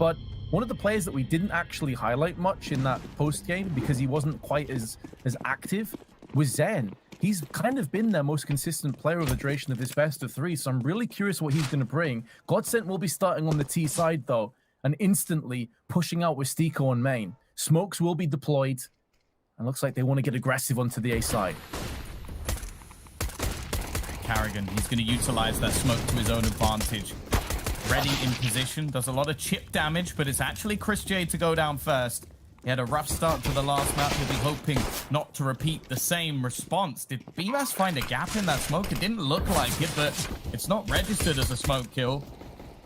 But one of the players that we didn't actually highlight much in that post game because he wasn't quite as active was Zen. He's kind of been their most consistent player over the duration of this best of 3, so I'm really curious what he's going to bring. GODSENT will be starting on the T side, though, and instantly pushing out with Stiko on main. Smokes will be deployed, and looks like they want to get aggressive onto the A side. Carrigan, he's going to utilize that smoke to his own advantage. Ready in position, does a lot of chip damage, but it's actually Chris J to go down first. He had a rough start to the last map. He'll be hoping not to repeat the same response. Did BMAS find a gap in that smoke? It didn't look like it, but it's not registered as a smoke kill.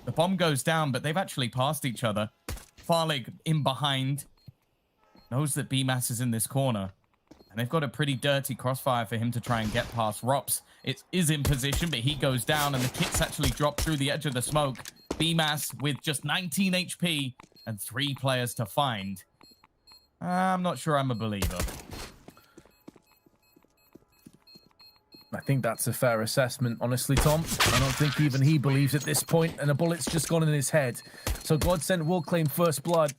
The bomb goes down, but they've actually passed each other. Farlig in behind. Knows that BMAS is in this corner. And they've got a pretty dirty crossfire for him to try and get past. Rops it is in position, but he goes down, and the kits actually drop through the edge of the smoke. BMAS with just 19 HP and 3 players to find. I'm not sure I'm a believer. I think that's a fair assessment, honestly, Tom. I don't think even he believes at this point, and a bullet's just gone in his head. So GODSENT will claim first blood.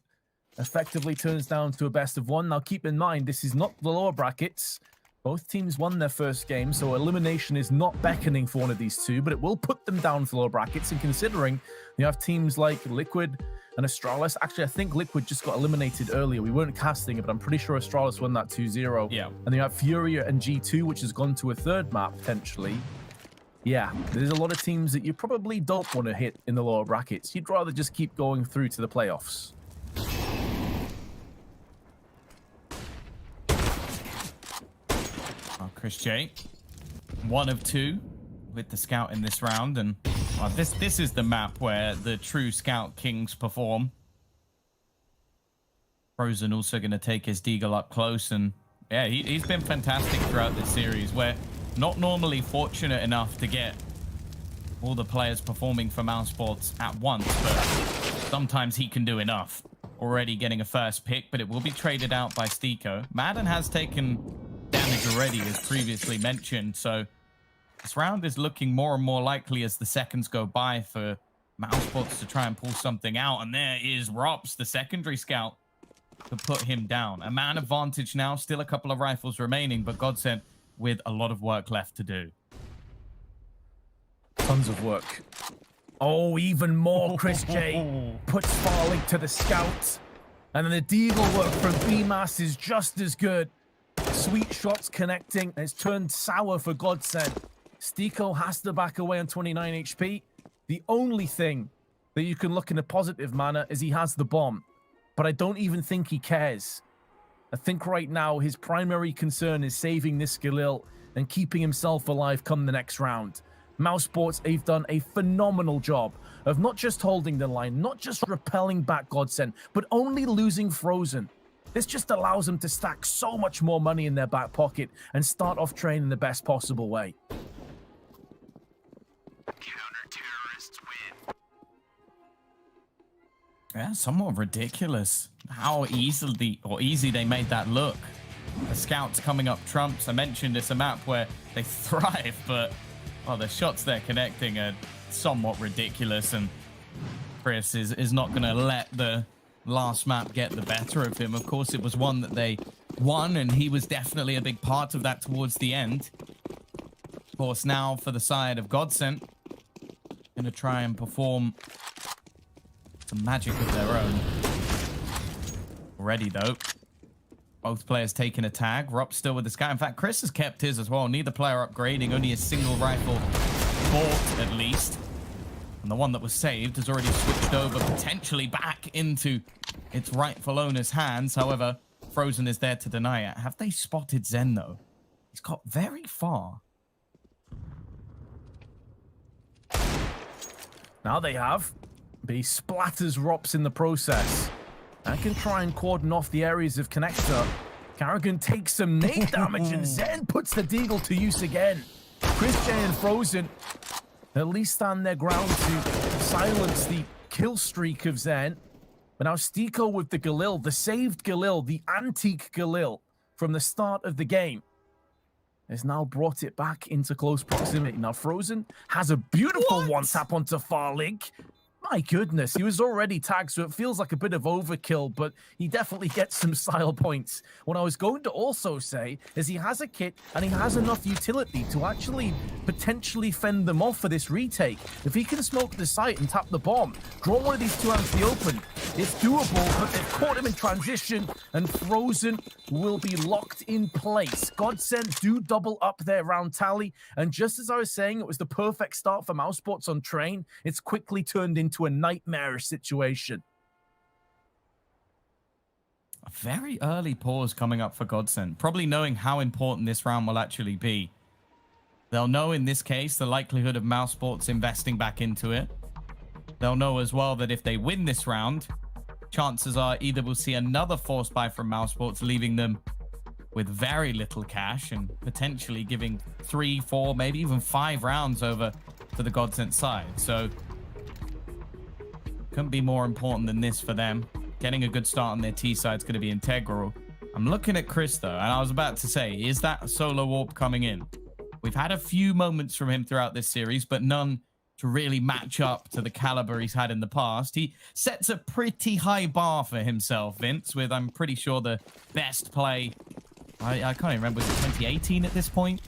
Effectively turns down to a best of 1. Now, keep in mind, this is not the lower brackets. Both teams won their first game, so elimination is not beckoning for one of these two, but it will put them down for lower brackets. And considering you have teams like Liquid and Astralis, actually, I think Liquid just got eliminated earlier. We weren't casting it, but I'm pretty sure Astralis won that 2-0. Yeah. And you have Furia and G2, which has gone to a third map, potentially. Yeah, there's a lot of teams that you probably don't want to hit in the lower brackets. You'd rather just keep going through to the playoffs. Chris J, 1 of 2 with the scout in this round, and this is the map where the true scout kings perform. Frozen also going to take his deagle up close, and yeah, he's been fantastic throughout this series. We're not normally fortunate enough to get all the players performing for Mousesports at once, but sometimes he can do enough. Already getting a first pick, but it will be traded out by Stiko. Madden has taken damage already, as previously mentioned, so this round is looking more and more likely as the seconds go by for Mousesports to try and pull something out. And there is Rops, the secondary scout, to put him down. A man advantage now, still a couple of rifles remaining, but GODSENT with a lot of work left to do. Tons of work. Oh, even more. Chris J puts Farlig to the scout, and then the deagle work from BMAS is just as good. Sweet shots connecting, and it's turned sour for GODSENT. Stiko has to back away on 29 HP. The only thing that you can look in a positive manner is he has the bomb, but I don't even think he cares. I think right now his primary concern is saving this Galil and keeping himself alive come the next round. Mousesports have done a phenomenal job of not just holding the line, not just repelling back GODSENT, but only losing Frozen. This just allows them to stack so much more money in their back pocket and start off training the best possible way. Counter-terrorists win. Yeah, somewhat ridiculous how easy they made that look. The scouts coming up trumps. I mentioned it's a map where they thrive, but the shots they're connecting are somewhat ridiculous, and Chris is not going to let the last map get the better of him. Of course, it was one that they won, and he was definitely a big part of that towards the end. Of course, now for the side of GODSENT, going to try and perform some magic of their own. Already, though, both players taking a tag. Rob still with the scout. In fact, Chris has kept his as well. Neither player upgrading, only a single rifle bought at least. And the one that was saved has already switched over potentially back into its rightful owner's hands. However, Frozen is there to deny it. Have they spotted Zen, though? He's got very far. Now they have, but he splatters Rops in the process. And can try and cordon off the areas of connector. Carrigan takes some nade damage, and Zen puts the deagle to use again. Chris J and Frozen at least stand their ground to silence the kill streak of Zen. But now Stiko with the Galil, the saved Galil, the antique Galil from the start of the game, has now brought it back into close proximity. Now Frozen has a beautiful one-tap onto Farlig. My goodness, he was already tagged, so it feels like a bit of overkill, but he definitely gets some style points. What I was going to also say is he has a kit and he has enough utility to actually potentially fend them off for this retake. If he can smoke the site and tap the bomb, draw one of these two out to the open, it's doable, but they've caught him in transition, and Frozen will be locked in place. GODSENT do double up their round tally, and just as I was saying, it was the perfect start for Mousesports on train, it's quickly turned into a nightmarish situation. A very early pause coming up for GODSENT, probably knowing how important this round will actually be. They'll know in this case the likelihood of Mousesports investing back into it. They'll know as well that if they win this round, chances are either we'll see another force buy from Mousesports, leaving them with very little cash and potentially giving 3, 4, maybe even 5 rounds over to the GODSENT side. So couldn't be more important than this for them. Getting a good start on their T side is going to be integral. I'm looking at Chris though, and I was about to say, is that a solo warp coming in? We've had a few moments from him throughout this series, but none to really match up to the caliber he's had in the past. He sets a pretty high bar for himself, Vince, with, I'm pretty sure, the best play. I can't even remember, was it 2018 at this point?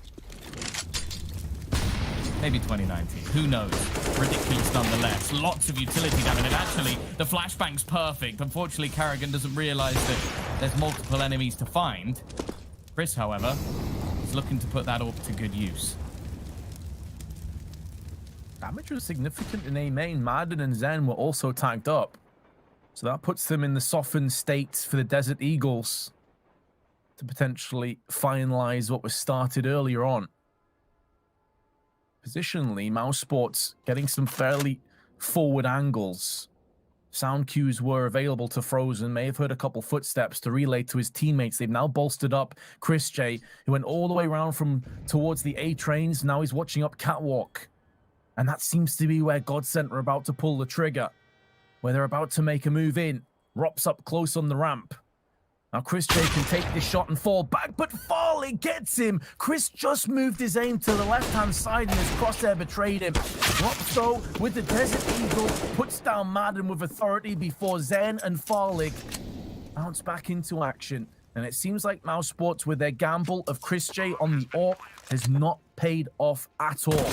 Maybe 2019. Who knows? Ridiculous nonetheless. Lots of utility damage. And actually, the flashbang's perfect. Unfortunately, Carrigan doesn't realize that there's multiple enemies to find. Chris, however, is looking to put that up to good use. Damage was significant in A main. Madden and Zen were also tagged up. So that puts them in the softened state for the Desert Eagles to potentially finalize what was started earlier on. Positionally, Mousesports getting some fairly forward angles. Sound cues were available to Frozen. May have heard a couple footsteps to relay to his teammates. They've now bolstered up Chris J, who went all the way around from towards the A trains. Now he's watching up Catwalk. And that seems to be where GODSENT are about to pull the trigger, where they're about to make a move in. Rops up close on the ramp. Now Chris J can take this shot and fall back, but Farley gets him. Chris just moved his aim to the left-hand side and his crosshair betrayed him. Ropso with the Desert Eagle puts down Madden with authority before Zen and Farley bounce back into action. And it seems like Mousesports, with their gamble of Chris J on the AWP, has not paid off at all.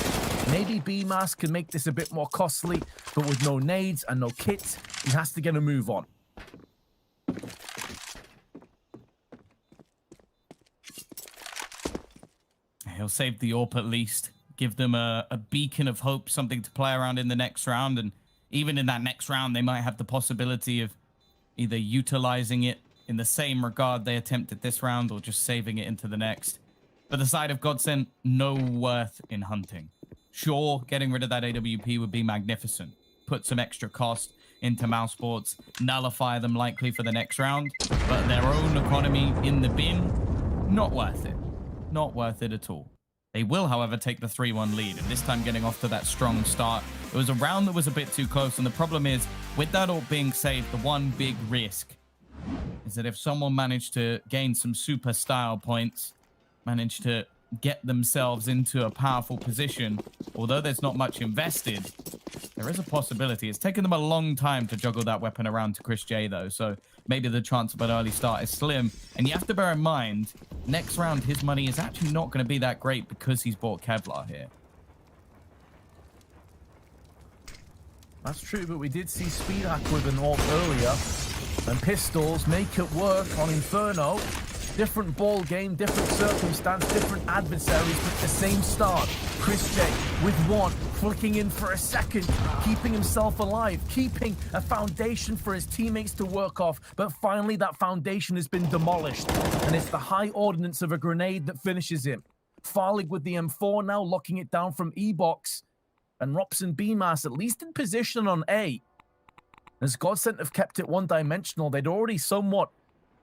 Maybe BMAS can make this a bit more costly, but with no nades and no kit, he has to get a move on. He'll save the AWP at least, give them a beacon of hope, something to play around in the next round, and even in that next round, they might have the possibility of either utilizing it in the same regard they attempted this round, or just saving it into the next. For the side of GODSENT, no worth in hunting. Sure, getting rid of that AWP would be magnificent. Put some extra cost into Mousesports, nullify them likely for the next round, but their own economy in the bin, not worth it. Not worth it at all. They will, however, take the 3-1 lead, and this time getting off to that strong start. It was a round that was a bit too close, and the problem is, with that all being saved, the one big risk is that if someone managed to gain some super style points, managed to get themselves into a powerful position, although there's not much invested, there is a possibility. It's taken them a long time to juggle that weapon around to Chris J, though, so maybe the chance of an early start is slim. And you have to bear in mind, next round, his money is actually not going to be that great because he's bought Kevlar here. That's true, but we did see SpeedHack with an AWP earlier, and Pistols make it work on Inferno. Different ball game, different circumstance, different adversaries, but the same start. Chris J with one, flicking in for a second, keeping himself alive, keeping a foundation for his teammates to work off. But finally, that foundation has been demolished, and it's the high ordnance of a grenade that finishes him. Farlig with the M4 now, locking it down from E-Box, and Rops and BMAS at least in position on A. As GODSENT have kept it one-dimensional, they'd already somewhat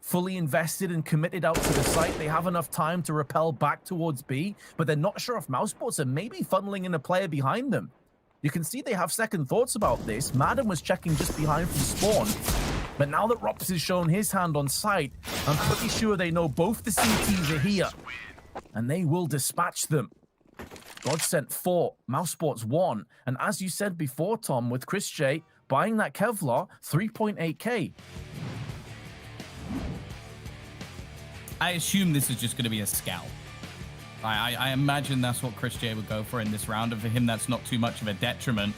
fully invested and committed out to the site. They have enough time to repel back towards B, but they're not sure if Mousesports are maybe funneling in a player behind them. You can see they have second thoughts about this. Madden was checking just behind from spawn, but now that Rops has shown his hand on site, I'm pretty sure they know both the CTs are here, and they will dispatch them. GODSENT 4, Mousesports 1, and as you said before, Tom, with Chris J buying that Kevlar, 3.8K. I assume this is just going to be a scout. I imagine that's what Chris J would go for in this round, and for him, that's not too much of a detriment.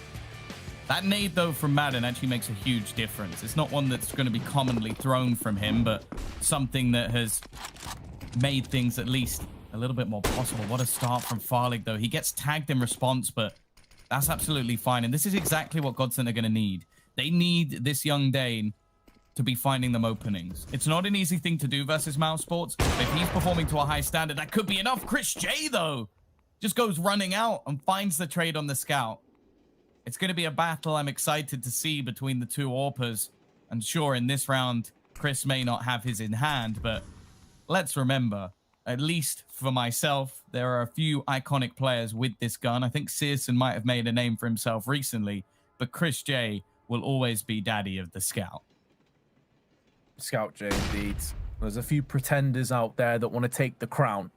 That nade, though, from Madden actually makes a huge difference. It's not one that's going to be commonly thrown from him, but something that has made things at least a little bit more possible. What a start from Farlig, though. He gets tagged in response, but that's absolutely fine. And this is exactly what GODSENT are going to need. They need this young Dane to be finding them openings. It's not an easy thing to do versus Mousesports. If he's performing to a high standard, that could be enough. Chris J, though, just goes running out and finds the trade on the scout. It's going to be a battle I'm excited to see between the two AWPers. And sure, in this round, Chris may not have his in hand, but let's remember, at least for myself, there are a few iconic players with this gun. I think Searson might have made a name for himself recently, but Chris J will always be daddy of the scout. Scout J, indeed. There's a few pretenders out there that want to take the crown.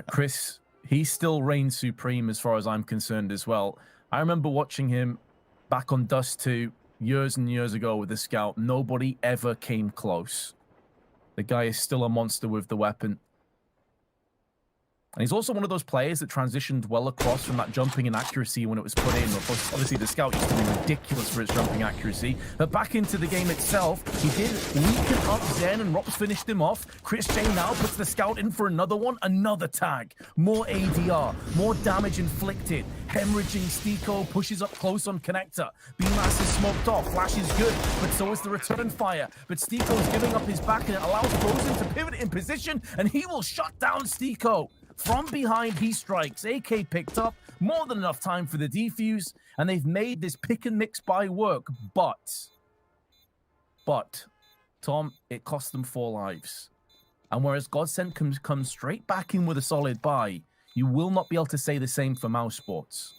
Chris, he still reigns supreme as far as I'm concerned as well. I remember watching him back on Dust 2 years and years ago with the Scout. Nobody ever came close. The guy is still a monster with the weapon. And he's also one of those players that transitioned well across from that jumping and accuracy when it was put in. Obviously, the Scout used to be ridiculous for its jumping accuracy. But back into the game itself, he did weaken up Zen, and Rops finished him off. Chris J now puts the Scout in for another one. Another tag. More ADR. More damage inflicted. Hemorrhaging Stiko pushes up close on Connector. BMAS is smoked off. Flash is good, but so is the return fire. But Stiko's giving up his back, and it allows Frozen to pivot in position, and he will shut down Stiko. From behind, he strikes. AK picked up. More than enough time for the defuse. And they've made this pick and mix buy work. But, Tom, it cost them 4 lives. And whereas GODSENT comes straight back in with a solid buy, you will not be able to say the same for Mousesports.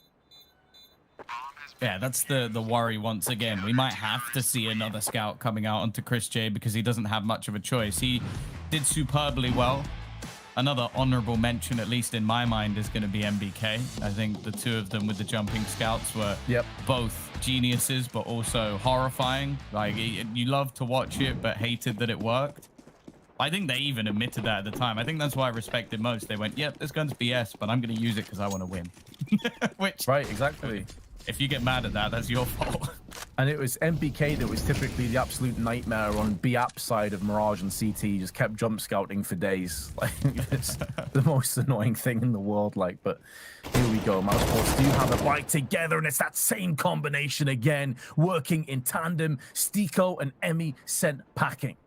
Yeah, that's the worry once again. We might have to see another scout coming out onto Chris J because he doesn't have much of a choice. He did superbly well. Another honorable mention, at least in my mind, is going to be MBK. I think the two of them with the jumping scouts were both geniuses, but also horrifying. Like, you loved to watch it, but hated that it worked. I think they even admitted that at the time. I think that's why I respected most. They went, yep, this gun's BS, but I'm going to use it because I want to win. Which, right, exactly. If you get mad at that, that's your fault. And it was MBK that was typically the absolute nightmare on B-App side of Mirage and CT. He just kept jump scouting for days. Like, it's the most annoying thing in the world. Like, but here we go. Mousesports do have a bite together, and it's that same combination again, working in tandem. Stiko and Emmy sent packing.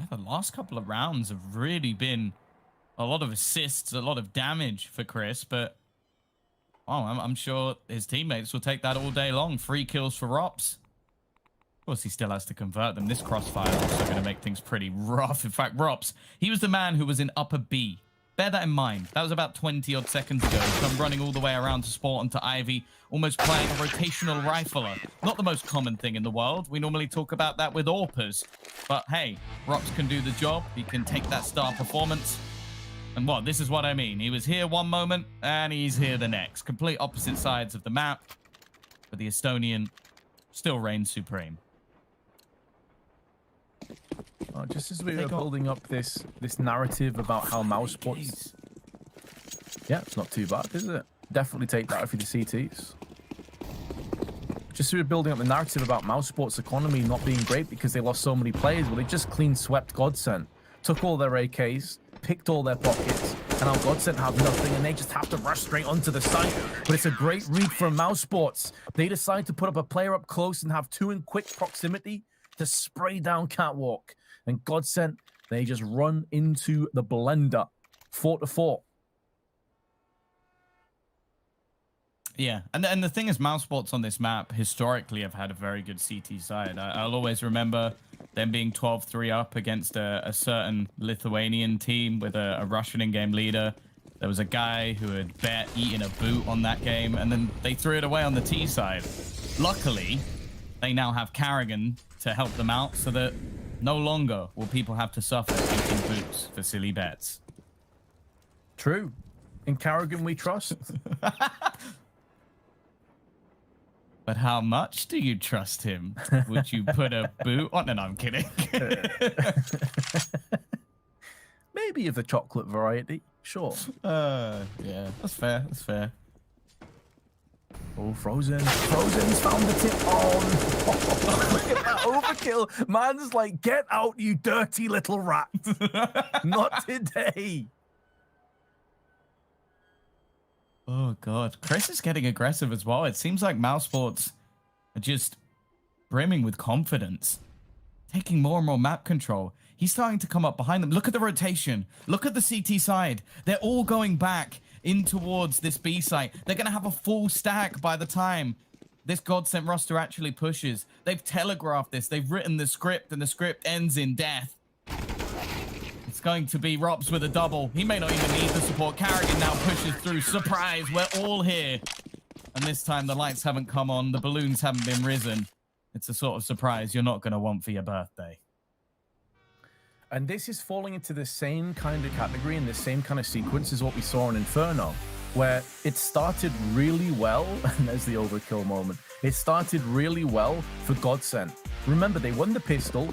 The last couple of rounds have really been a lot of assists, a lot of damage for Chris, but I'm sure his teammates will take that all day long. 3 kills for Rops. Of course, he still has to convert them. This crossfire is also going to make things pretty rough. In fact, Rops, he was the man who was in upper B. Bear that in mind. That was about 20-odd seconds ago. So I'm running all the way around to spawn onto Ivy, almost playing a rotational rifler. Not the most common thing in the world. We normally talk about that with AWPers. But hey, Rops can do the job. He can take that star performance. And this is what I mean. He was here one moment, and he's here the next. Complete opposite sides of the map. But the Estonian still reigns supreme. Just as we were building up this narrative about how Mousesports... Yeah, it's not too bad, is it? Definitely take that for the CTs. Just as we were building up the narrative about Mousesports' economy not being great because they lost so many players, well, they just clean swept GODSENT. Took all their AKs, picked all their pockets, and now GODSENT have nothing, and they just have to rush straight onto the site. But it's a great read from Mousesports. They decide to put up a player up close and have 2 in quick proximity to spray down Catwalk. And GODSENT, they just run into the blender. 4-4. Yeah, and the thing is, Mousesports on this map historically have had a very good CT side. I'll always remember them being 12-3 up against a certain Lithuanian team with a Russian in-game leader. There was a guy who had eaten a boot on that game, and then they threw it away on the T side. Luckily, they now have Carrigan to help them out, so that no longer will people have to suffer eating boots for silly bets. True. In Carrigan, we trust. But how much do you trust him? Would you put a boot on? No, I'm kidding. Maybe of the chocolate variety. Sure. Yeah, that's fair. That's fair. Oh, Frozen. Frozen's found the tip on. Look at that overkill. Man's like, get out, you dirty little rat. Not today. Oh, God. Chris is getting aggressive as well. It seems like Mousesports are just brimming with confidence, taking more and more map control. He's starting to come up behind them. Look at the rotation. Look at the CT side. They're all going back in towards this B site. They're going to have a full stack by the time this GODSENT roster actually pushes. They've telegraphed this. They've written the script, and the script ends in death. It's going to be Rops with a double. He may not even need the support. Carrigan now pushes through. Surprise, we're all here. And this time the lights haven't come on. The balloons haven't been risen. It's a sort of surprise you're not going to want for your birthday. And this is falling into the same kind of category and the same kind of sequence as what we saw in Inferno, where it started really well, and there's the overkill moment. It started really well for GODSENT. Remember, they won the pistol,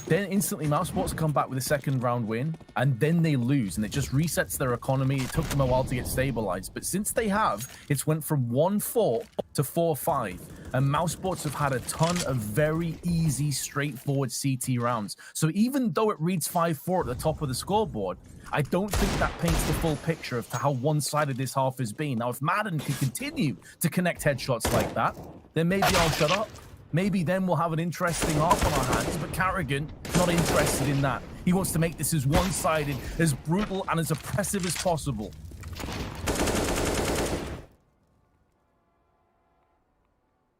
then instantly Mousesports come back with a second round win, and then they lose, and it just resets their economy. It took them a while to get stabilized, but since they have, it's went from 1-4 to 4-5, and Mousesports have had a ton of very easy, straightforward CT rounds. So even though it reads 5-4 at the top of the scoreboard, I don't think that paints the full picture of how one-sided this half has been. Now, if Madden can continue to connect headshots like that, then maybe I'll shut up. Maybe then we'll have an interesting half on our hands, but Carrigan, not interested in that. He wants to make this as one-sided, as brutal, and as oppressive as possible.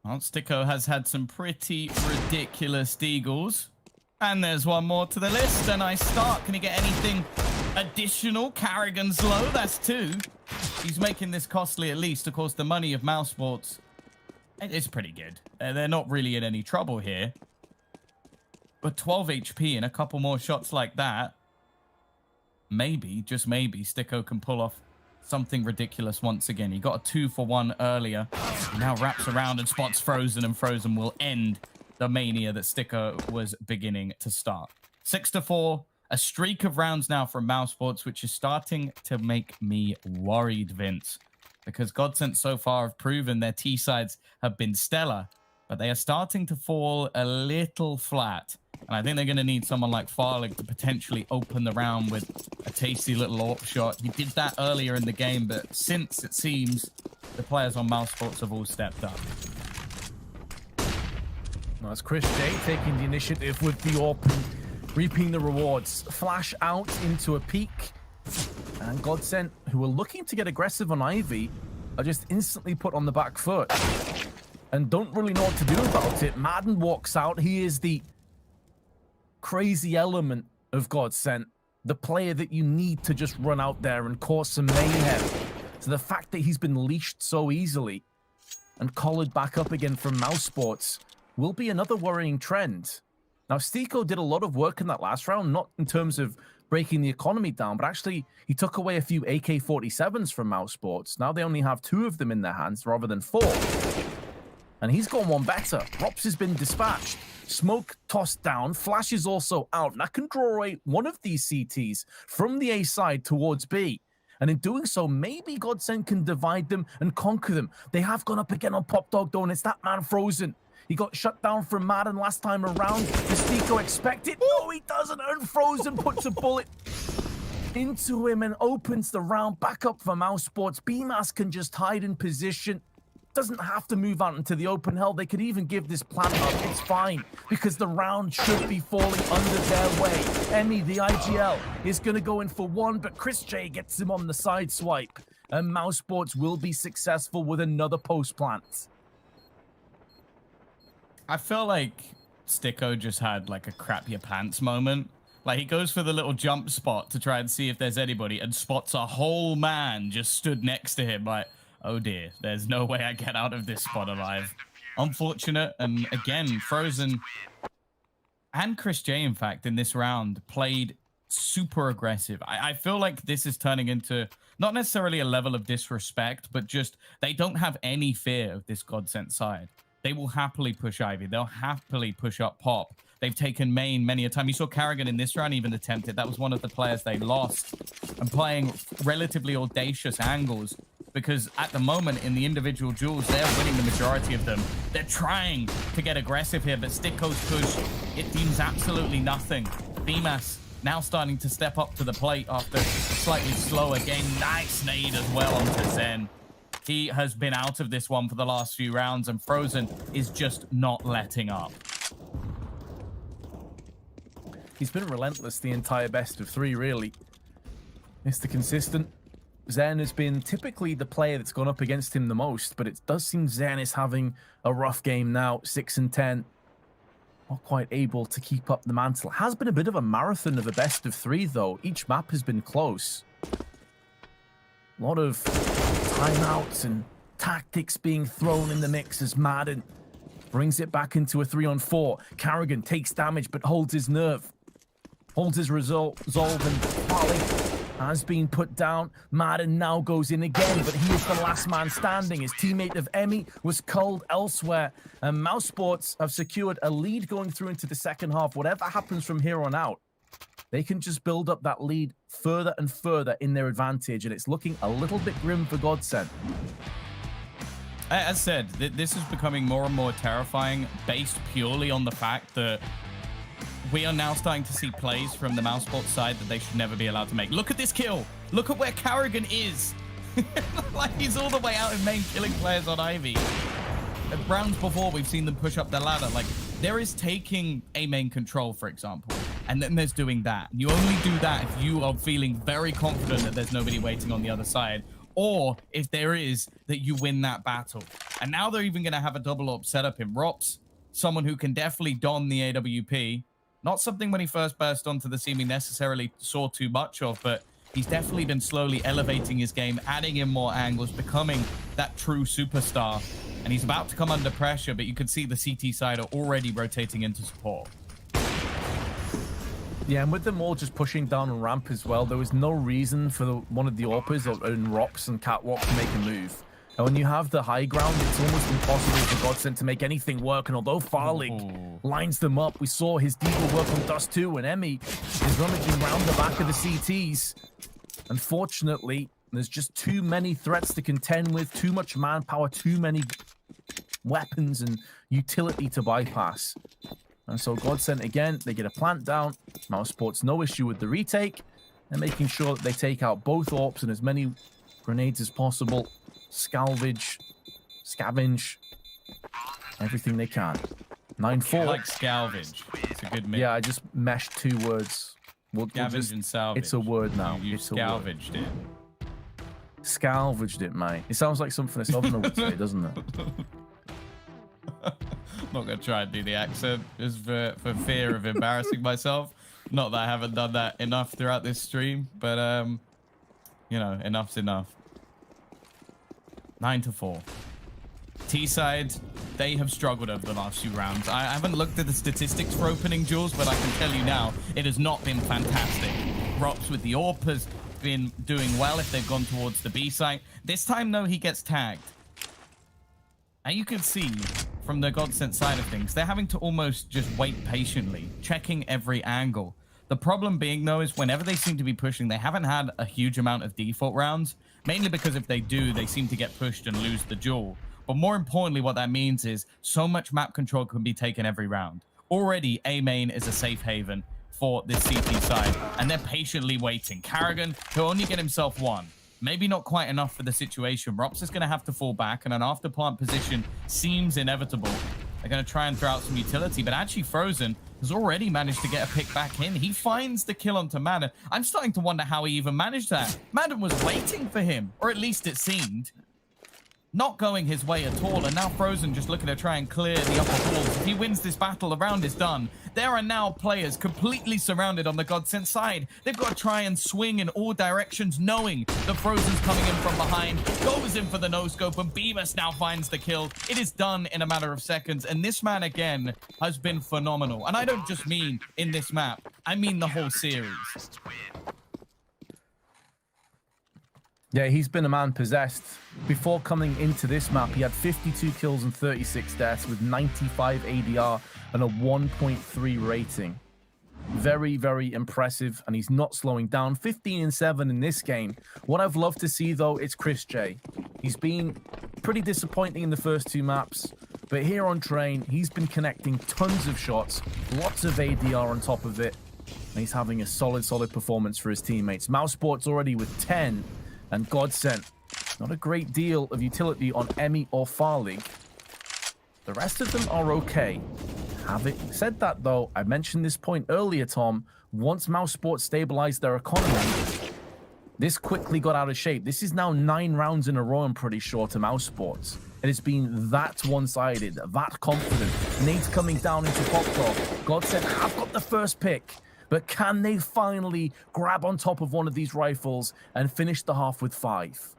Well, Sticko has had some pretty ridiculous deagles. And there's one more to the list. A nice start. Can he get anything additional? Carrigan's low. That's 2. He's making this costly at least. Of course, the money of Mousesports is pretty good. They're not really in any trouble here. But 12 HP and a couple more shots like that, maybe, just maybe, Sticko can pull off something ridiculous once again. He got a 2-for-1 earlier. He now wraps around and spots Frozen, and Frozen will end the mania that Sticko was beginning to start. 6-4, a streak of rounds now from Mousesports, which is starting to make me worried, Vince, because GODSENT so far have proven their T-sides have been stellar, but they are starting to fall a little flat. And I think they're going to need someone like Farlig to potentially open the round with a tasty little AWP shot. He did that earlier in the game, but since it seems the players on Mousesports have all stepped up. That's Chris J taking the initiative with the AWP, reaping the rewards. Flash out into a peak. And GODSENT, who were looking to get aggressive on Ivy, are just instantly put on the back foot and don't really know what to do about it. Madden walks out. He is the crazy element of GODSENT, the player that you need to just run out there and cause some mayhem. So the fact that he's been leashed so easily and collared back up again from Mousesports will be another worrying trend. Now, Sticko did a lot of work in that last round, not in terms of breaking the economy down, but actually he took away a few AK-47s from Mousesports. Now they only have 2 of them in their hands rather than 4. And he's gone one better. Rops has been dispatched. Smoke tossed down. Flash is also out. And that can draw away one of these CTs from the A side towards B. And in doing so, maybe GODSENT can divide them and conquer them. They have gone up again on Pop Dog, though, and it's that man Frozen. He got shut down from Madden last time around. Does Sticko expect it? No, he doesn't. And Frozen puts a bullet into him and opens the round back up for Mousesports. BMAS can just hide in position. Doesn't have to move out into the open. Hell, they could even give this plant up. It's fine, because the round should be falling under their way. Emmy, the IGL, is going to go in for 1, but Chris J gets him on the side swipe. And Mousesports will be successful with another post plant. I feel like Sticko just had like a crap your pants moment. Like he goes for the little jump spot to try and see if there's anybody and spots a whole man just stood next to him like, oh dear, there's no way I get out of this spot alive. Unfortunate. And again, Frozen and Chris J, in fact, in this round played super aggressive. I feel like this is turning into not necessarily a level of disrespect, but just they don't have any fear of this GODSENT side. they will happily push Ivy. They'll happily push up Pop. They've taken main many a time. You saw Carrigan in this round even attempted. That was one of the players they lost. And playing relatively audacious angles, because at the moment in the individual duels, they're winning the majority of them. They're trying to get aggressive here, but Stick Coast push, it means absolutely nothing. BMAS now starting to step up to the plate after a slightly slower game. Nice nade as well onto Zen. He has been out of this one for the last few rounds, and Frozen is just not letting up. He's been relentless the entire best of three, really. Mr. Consistent. Zen has been typically the player that's gone up against him the most, but it does seem Zen is having a rough game now, 6 and 10. Not quite able to keep up the mantle. Has been a bit of a marathon of a best of three, though. Each map has been close. A lot of timeouts and tactics being thrown in the mix as Madden brings it back into a 3-on-4. Carrigan takes damage but holds his nerve. Holds his resolve, and Farley has been put down. Madden now goes in again, but he is the last man standing. His teammate of Emmy was culled elsewhere. And Mousesports have secured a lead going through into the second half. Whatever happens from here on out, they can just build up that lead further and further in their advantage, and it's looking a little bit grim for GODSENT. As said, this is becoming more and more terrifying based purely on the fact that we are now starting to see plays from the Mousesports side that they should never be allowed to make. Look at this kill. Look at where Carrigan is. Like, he's all the way out in main killing players on Ivy. Rounds before, we've seen them push up the ladder. Like, there is taking a main control, for example, and then there's doing that. You only do that if you are feeling very confident that there's nobody waiting on the other side, or if there is, that you win that battle. And now they're even going to have a double up setup in Rops, someone who can definitely don the AWP. Not something when he first burst onto the scene we necessarily saw too much of, but he's definitely been slowly elevating his game, adding in more angles, becoming that true superstar. And he's about to come under pressure, but you can see the CT side are already rotating into support. Yeah, and with them all just pushing down on ramp as well, there was no reason for one of the AWPers in Rops and Catwalk to make a move. And when you have the high ground, it's almost impossible for GODSENT to make anything work. And although Farlig lines them up, we saw his Deagle work on Dust 2, and Emmy is rummaging around the back of the CTs. Unfortunately, there's just too many threats to contend with, too much manpower, too many weapons and utility to bypass. And so GODSENT, again, they get a plant down. Mousesports, no issue with the retake. They're making sure that they take out both AWPs and as many grenades as possible. Scavenge everything they can. 9-4. I like scavenge. It's a good mix. Yeah, I just meshed two words. Scavenge and salvage. It's a word now. You scavenged it. Scavenged it, mate. It sounds like something a southerner would say, doesn't it? Not gonna try and do the accent just for fear of embarrassing myself. Not that I haven't done that enough throughout this stream, but you know, enough's enough. 9-4. T-side, they have struggled over the last few rounds. I haven't looked at the statistics for opening duels, but I can tell you now, it has not been fantastic. Rops with the AWP has been doing well if they've gone towards the B site. This time, though, he gets tagged. And you can see from the GODSENT side of things, they're having to almost just wait patiently, checking every angle. The problem being, though, is whenever they seem to be pushing, they haven't had a huge amount of default rounds, mainly because if they do, they seem to get pushed and lose the duel. But more importantly, what that means is so much map control can be taken every round. Already, A main is a safe haven for this CT side, and they're patiently waiting. Carrigan, he'll only get himself one. Maybe not quite enough for the situation. Rops is going to have to fall back, and an after plant position seems inevitable. They're going to try and throw out some utility, but actually Frozen has already managed to get a pick back in. He finds the kill onto Madden. I'm starting to wonder how he even managed that. Madden was waiting for him, or at least it seemed. Not going his way at all, and now Frozen just looking to try and clear the upper walls. If he wins this battle, the round is done. There are now players completely surrounded on the GODSENT side. They've got to try and swing in all directions, knowing that Frozen's coming in from behind, goes in for the no-scope, and Bemis now finds the kill. It is done in a matter of seconds, and this man, again, has been phenomenal. And I don't just mean in this map, I mean the whole series. Yeah, he's been a man possessed. Before coming into this map, he had 52 kills and 36 deaths with 95 ADR and a 1.3 rating. Very, very impressive, and he's not slowing down. 15 and 7 in this game. What I've loved to see, though, is Chris J. He's been pretty disappointing in the first two maps, but here on Train, he's been connecting tons of shots, lots of ADR on top of it, and he's having a solid performance for his teammates. Mousesports already with 10, and GODSENT, not a great deal of utility on Emmy or Farlig. The rest of them are okay. Having said that, though, I mentioned this point earlier, Tom. Once Mousesports stabilized their economy, this quickly got out of shape. This is now 9 rounds in a row, I'm pretty sure, to Mousesports. And it's been that one-sided, that confident. Nate's coming down into Popcorn. GODSENT have got the first pick, but can they finally grab on top of one of these rifles and finish the half with 5?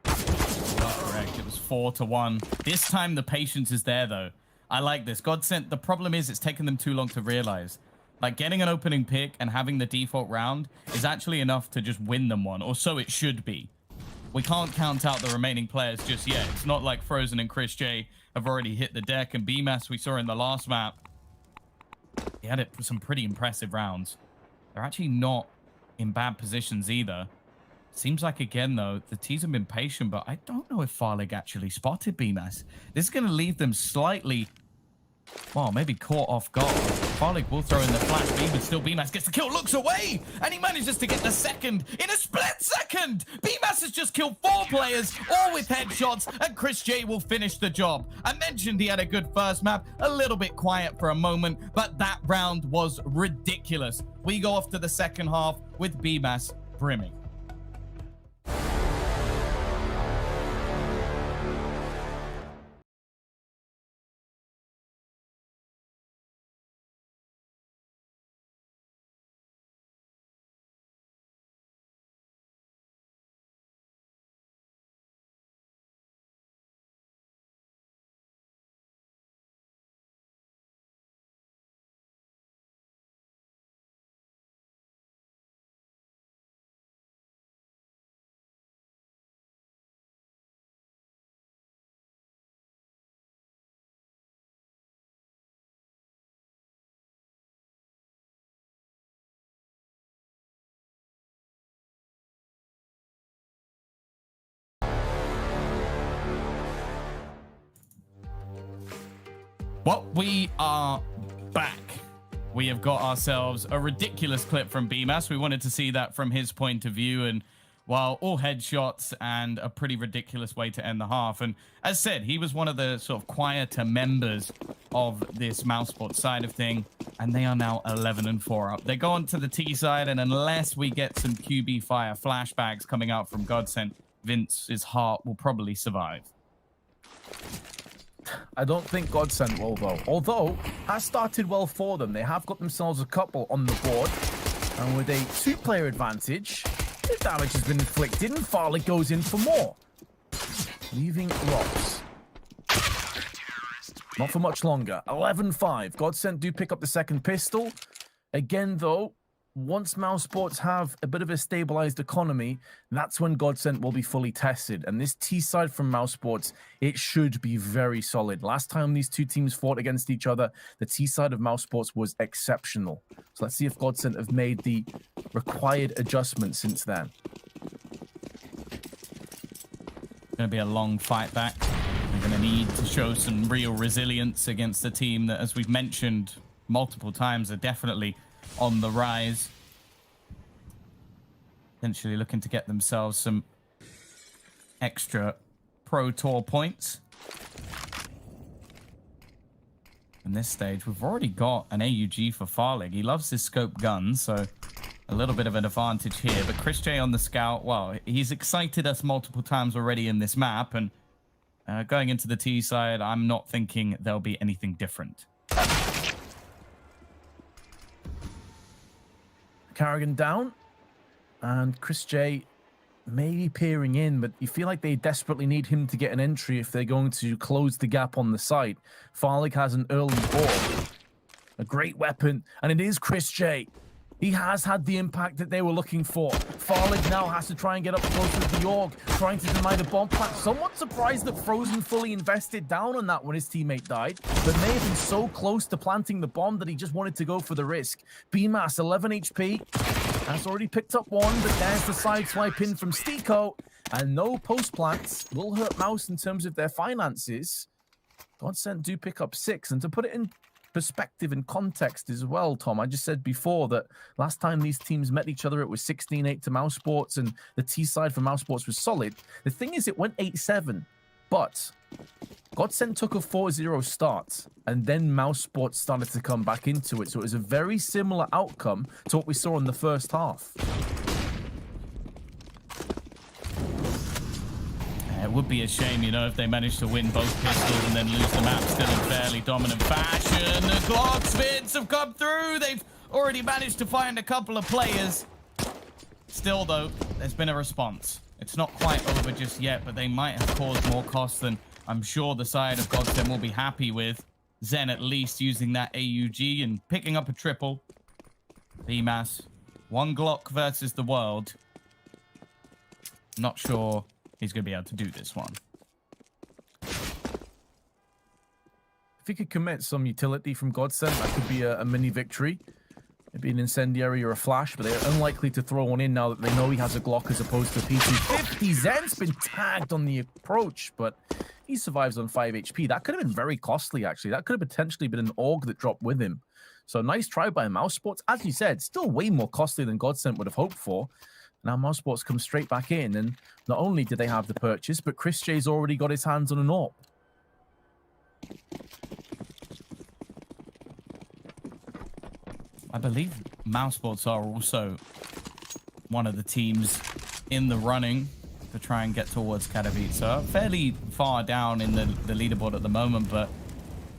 Correct. It was 4-1. This time the patience is there, though. I like this. GODSENT, the problem is it's taken them too long to realize. Like, getting an opening pick and having the default round is actually enough to just win them one, or so it should be. We can't count out the remaining players just yet. It's not like Frozen and Chris J have already hit the deck, and BMAS we saw in the last map, he had some pretty impressive rounds. They're actually not in bad positions either. Seems like, again, though, the T's have been patient, but I don't know if Farlig actually spotted BMAS. This is going to leave them slightly, well, maybe caught off guard. Farlig will throw in the flash B, but still BMAS gets the kill, looks away, and he manages to get the second in a split second. BMAS has just killed 4 players, all with headshots, and Chris J will finish the job. I mentioned he had a good first map, a little bit quiet for a moment, but that round was ridiculous. We go off to the second half with BMAS brimming. Well, we are back. We have got ourselves a ridiculous clip from BMAS. We wanted to see that from his point of view, and well, all headshots and a pretty ridiculous way to end the half. And as said, he was one of the sort of quieter members of this Mousesports side of thing, and they are now 11-4 up. They go on to the T side, and unless we get some QB fire flashbacks coming out from GODSENT, Vince's heart will probably survive. I don't think GODSENT will, though. Although, has started well for them. They have got themselves a couple on the board. And with a 2-player advantage, the damage has been inflicted, and Farlig goes in for more. Leaving Rops. Not for much longer. 11-5. GODSENT do pick up the second pistol. Again, though, once Mousesports have a bit of a stabilized economy, that's when GODSENT will be fully tested. And this T side from Mousesports, it should be very solid. Last time these two teams fought against each other, the T side of Mousesports was exceptional. So let's see if GODSENT have made the required adjustments since then. Going to be a long fight back. They're going to need to show some real resilience against a team that, as we've mentioned multiple times, are definitely on the rise. Potentially looking to get themselves some extra Pro Tour points. In this stage, we've already got an AUG for Farlig. He loves his scope guns, so a little bit of an advantage here. But Chris J on the scout, well, he's excited us multiple times already in this map, and going into the T side, I'm not thinking there'll be anything different. Carrigan down, and Chris J maybe peering in, but you feel like they desperately need him to get an entry if they're going to close the gap on the site. Farlig has an early ball, a great weapon, and it is Chris J. He has had the impact that they were looking for. Farlig now has to try and get up close with the Org, trying to deny the bomb plant. Somewhat surprised that Frozen fully invested down on that when his teammate died, but may have been so close to planting the bomb that he just wanted to go for the risk. BMAS, 11 HP, has already picked up one, but there's the side swipe in from Stiko, and no post plants will hurt Mouse in terms of their finances. GODSENT do pick up 6, and to put it in perspective and context as well, Tom, I just said before that last time these teams met each other, it was 16-8 to Mousesports, and the T side for Mousesports was solid. The thing is, it went 8-7, but GODSENT took a 4-0 start, and then Mousesports started to come back into it, so it was a very similar outcome to what we saw in the first half. It would be a shame, you know, if they managed to win both pistols and then lose the map still in fairly dominant fashion. The Glocksmiths have come through. They've already managed to find a couple of players. Still, though, there's been a response. It's not quite over just yet, but they might have caused more cost than I'm sure the side of GODSENT will be happy with. Zen at least using that AUG and picking up a triple. BMAS, 1 Glock versus the world. Not sure he's going to be able to do this one. If he could commit some utility from GODSENT, that could be a mini victory. Maybe an incendiary or a flash, but they're unlikely to throw one in now that they know he has a Glock as opposed to a P250. Zen's been tagged on the approach, but he survives on 5 HP. That could have been very costly, actually. That could have potentially been an AUG that dropped with him. So nice try by Mousesports. As you said, still way more costly than GODSENT would have hoped for. Now Mousesports come straight back in, and not only did they have the purchase, but Chris J's already got his hands on an AWP. I believe Mousesports are also one of the teams in the running to try and get towards Katowice. Fairly far down in the leaderboard at the moment, but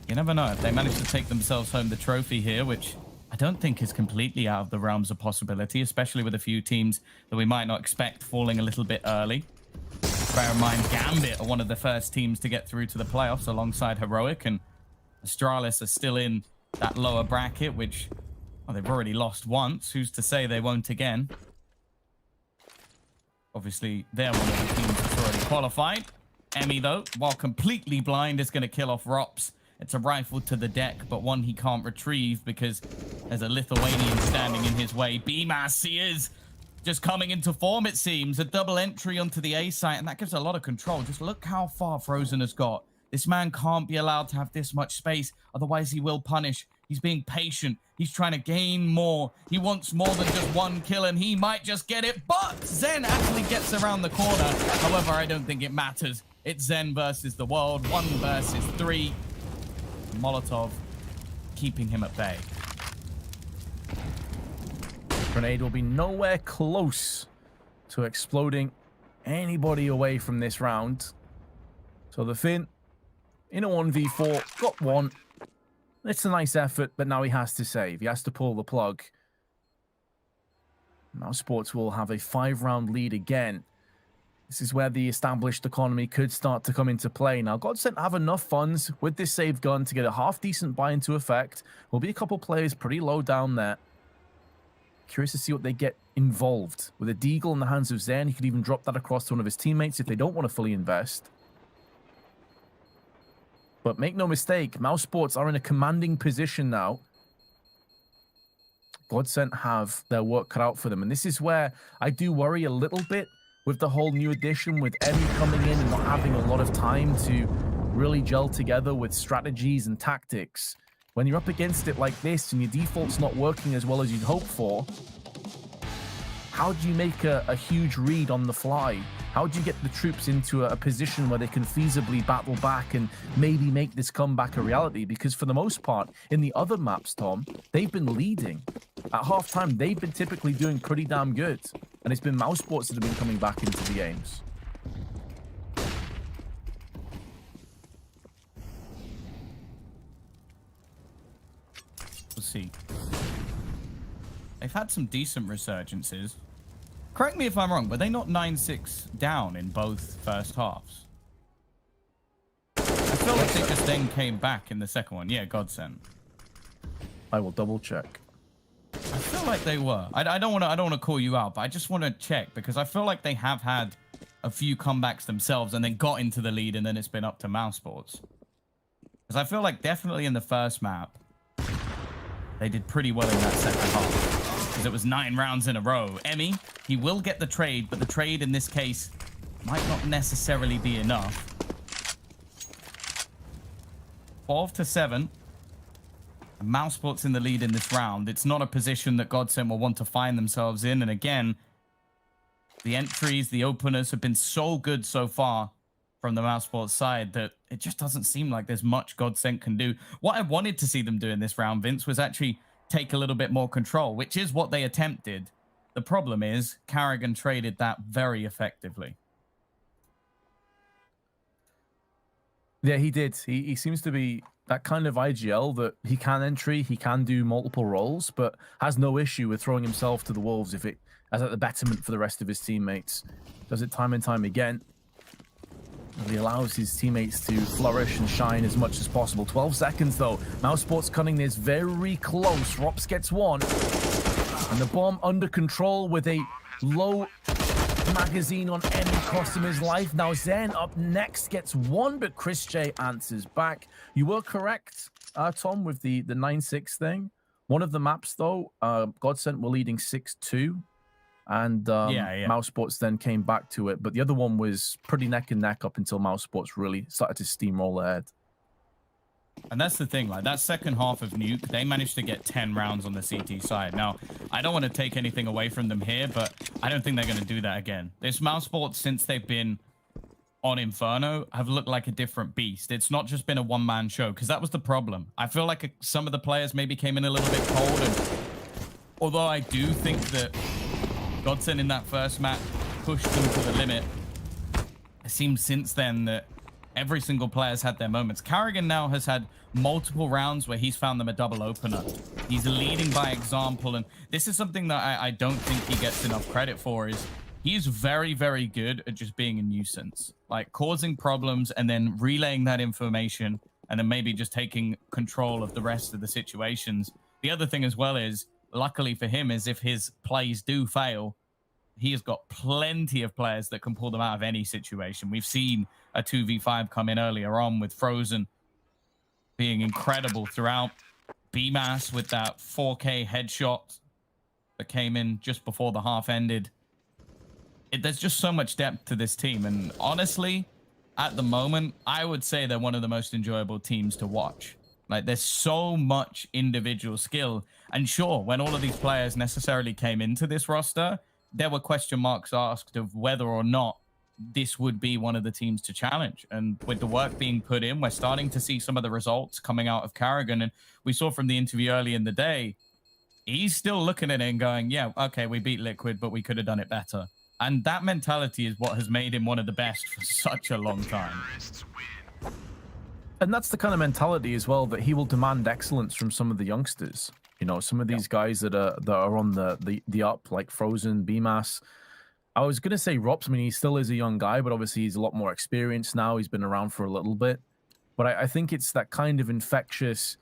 you never know. If they manage to take themselves home the trophy here, which I don't think is completely out of the realms of possibility, especially with a few teams that we might not expect falling a little bit early. Bear in mind, Gambit are one of the first teams to get through to the playoffs alongside Heroic, and Astralis are still in that lower bracket, which, well, they've already lost once. Who's to say they won't again? Obviously, they're one of the teams that's already qualified. Emmy, though, while completely blind, is going to kill off Rops. It's a rifle to the deck, but one he can't retrieve because there's a Lithuanian standing in his way. BMAS, he is just coming into form, it seems. A double entry onto the A site, and that gives a lot of control. Just look how far Frozen has got. This man can't be allowed to have this much space, otherwise he will punish. He's being patient. He's trying to gain more. He wants more than just 1 kill, and he might just get it. But Zen actually gets around the corner. However, I don't think it matters. It's Zen versus the world. 1 versus 3. Molotov keeping him at bay. Grenade will be nowhere close to exploding anybody away from this round. So the Finn in a 1v4 got 1. It's a nice effort, but now he has to save. He has to pull the plug. Mousesports will have a 5-round lead again. This is where the established economy could start to come into play. Now, GODSENT have enough funds with this save gun to get a half-decent buy into effect. Will be a couple players pretty low down there. Curious to see what they get involved. With a Deagle in the hands of Zen, he could even drop that across to one of his teammates if they don't want to fully invest. But make no mistake, Mousesports are in a commanding position now. GODSENT have their work cut out for them. And this is where I do worry a little bit with the whole new addition, with Emmy coming in and not having a lot of time to really gel together with strategies and tactics. When you're up against it like this and your default's not working as well as you'd hope for, how do you make a huge read on the fly? How do you get the troops into a position where they can feasibly battle back and maybe make this comeback a reality? Because for the most part, in the other maps, Tom, they've been leading. At halftime, they've been typically doing pretty damn good. And it's been Mousesports that have been coming back into the games. We'll see. They've had some decent resurgences. Correct me if I'm wrong, were they not 9-6 down in both first halves? I feel like they just then came back in the second one. Yeah, GODSENT. I will double check. I feel like they were. I don't want to call you out, but I just want to check because I feel like they have had a few comebacks themselves and then got into the lead, and then it's been up to Mousesports. Because I feel like definitely in the first map, they did pretty well in that second half. Because it was 9 rounds in a row. Emmy, he will get the trade, but the trade in this case might not necessarily be enough. 12-7. Mousesports in the lead in this round. It's not a position that GODSENT will want to find themselves in. And again, the entries, the openers have been so good so far from the Mousesports side that it just doesn't seem like there's much GODSENT can do. What I wanted to see them do in this round, Vince, was actually take a little bit more control, which is what they attempted. The problem is Carrigan traded that very effectively. Yeah, he did. He seems to be that kind of IGL that he can entry, he can do multiple roles, but has no issue with throwing himself to the wolves if it as at the betterment for the rest of his teammates. Does it time and time again. He allows his teammates to flourish and shine as much as possible. 12 seconds though. Mousesports cutting this very close. Rops gets one. And the bomb under control with a low magazine on Emmy costing his life. Now Zen up next gets one, but Chris J answers back. You were correct, Tom, with the 9-6 thing. One of the maps though, GODSENT were leading 6-2. And Mousesports then came back to it. But the other one was pretty neck and neck up until Mousesports really started to steamroll ahead. And that's the thing, like that second half of Nuke, they managed to get 10 rounds on the CT side. Now, I don't want to take anything away from them here, but I don't think they're going to do that again. This Mousesports, since they've been on Inferno, have looked like a different beast. It's not just been a one-man show, because that was the problem. I feel like some of the players maybe came in a little bit cold, and although I do think that GODSENT in that first map pushed them to the limit, it seems since then that every single player's had their moments. Carrigan now has had multiple rounds where he's found them a double opener. He's leading by example, and this is something that I don't think he gets enough credit for. Is he's very, very good at just being a nuisance, like causing problems and then relaying that information and then maybe just taking control of the rest of the situations. The other thing as well is, luckily for him, is if his plays do fail, he has got plenty of players that can pull them out of any situation. We've seen a 2v5 come in earlier on with Frozen being incredible throughout. BMAS with that 4K headshot that came in just before the half ended. There's just so much depth to this team. And honestly, at the moment, I would say they're one of the most enjoyable teams to watch. Like, there's so much individual skill. And sure, when all of these players necessarily came into this roster, there were question marks asked of whether or not this would be one of the teams to challenge. And with the work being put in, we're starting to see some of the results coming out of Carrigan. And we saw from the interview early in the day, he's still looking at it and going, yeah, okay, we beat Liquid, but we could have done it better. And that mentality is what has made him one of the best for such a long time. And that's the kind of mentality as well that he will demand excellence from some of the youngsters. You know, some of these guys that are on the up, like Frozen, BMAS. I was going to say Rops. I mean, he still is a young guy, but obviously he's a lot more experienced now. He's been around for a little bit. But I think it's that kind of infectious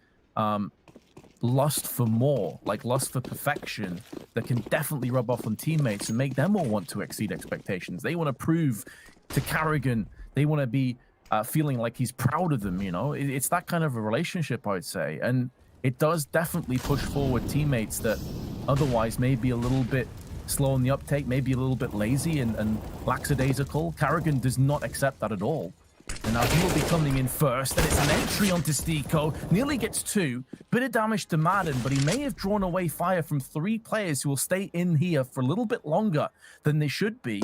lust for more, like lust for perfection, that can definitely rub off on teammates and make them all want to exceed expectations. They want to prove to Carrigan, they want to be feeling like he's proud of them, you know? It's that kind of a relationship, I would say. And it does definitely push forward teammates that otherwise may be a little bit slow in the uptake, maybe a little bit lazy and lackadaisical. Carrigan does not accept that at all. And now he will be coming in first, and it's an entry onto Stico. Nearly gets 2. Bit of damage to Madden, but he may have drawn away fire from 3 players who will stay in here for a little bit longer than they should be.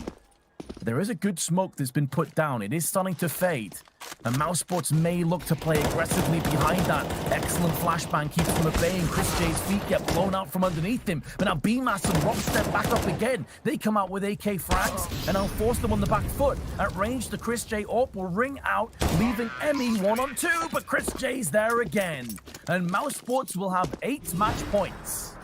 There is a good smoke that's been put down. It is starting to fade. And Mousesports may look to play aggressively behind that. Excellent flashbang keeps them at bay, and Chris J's feet get blown out from underneath him. But now BMAS and Rob step back up again. They come out with AK frags, and I'll force them on the back foot. At range, the Chris J AWP will ring out, leaving Emmy 1-on-2, but Chris J's there again. And Mousesports will have 8 match points.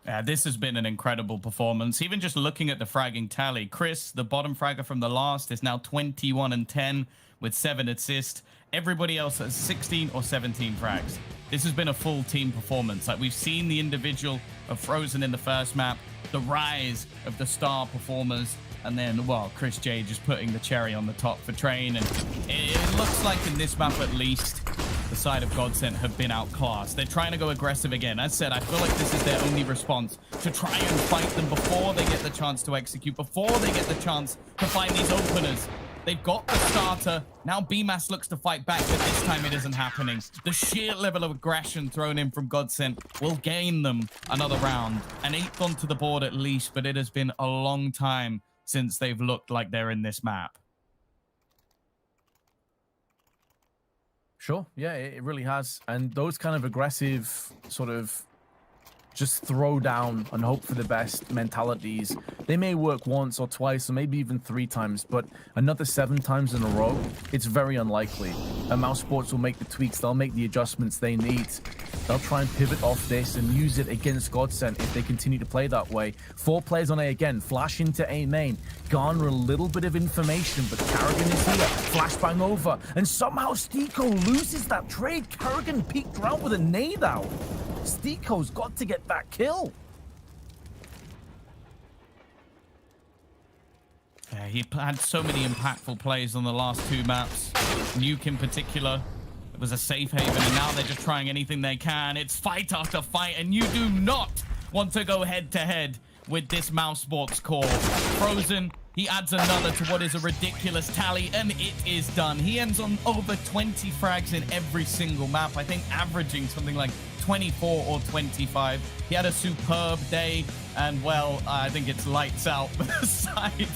Yeah, this has been an incredible performance. Even just looking at the fragging tally, Chris, the bottom fragger from the last, is now 21-10 with 7 assists. Everybody else has 16 or 17 frags. This has been a full team performance. Like, we've seen the individual of Frozen in the first map, the rise of the star performers, and then, well, Chris J just putting the cherry on the top for Train. And it looks like in this map, at least, the side of GODSENT have been outclassed. They're trying to go aggressive again. As said, I feel like this is their only response, to try and fight them before they get the chance to execute, before they get the chance to find these openers. They've got the starter. Now BMAS looks to fight back, but this time it isn't happening. The sheer level of aggression thrown in from GODSENT will gain them another round. An 8th onto the board at least, but it has been a long time since they've looked like they're in this map. Sure, yeah, it really has. And those kind of aggressive sort of just throw down and hope for the best mentalities, they may work once or twice or maybe even 3 times, but another 7 times in a row, it's very unlikely. And Mousesports will make the tweaks, they'll make the adjustments they need. They'll try and pivot off this and use it against GODSENT if they continue to play that way. 4 players on A again, flash into A main, garner a little bit of information, but Karrigan is here, flashbang over, and somehow Stiko loses that trade. Karrigan peeked around with a nade out. Stiko's got to get that kill. Yeah, he had so many impactful plays on the last 2 maps. Nuke in particular. It was a safe haven, and now they're just trying anything they can. It's fight after fight, and you do not want to go head-to-head with this Mousesports core. Frozen, he adds another to what is a ridiculous tally, and it is done. He ends on over 20 frags in every single map, I think averaging something like 24 or 25. He had a superb day, and well, I think it's lights out for the side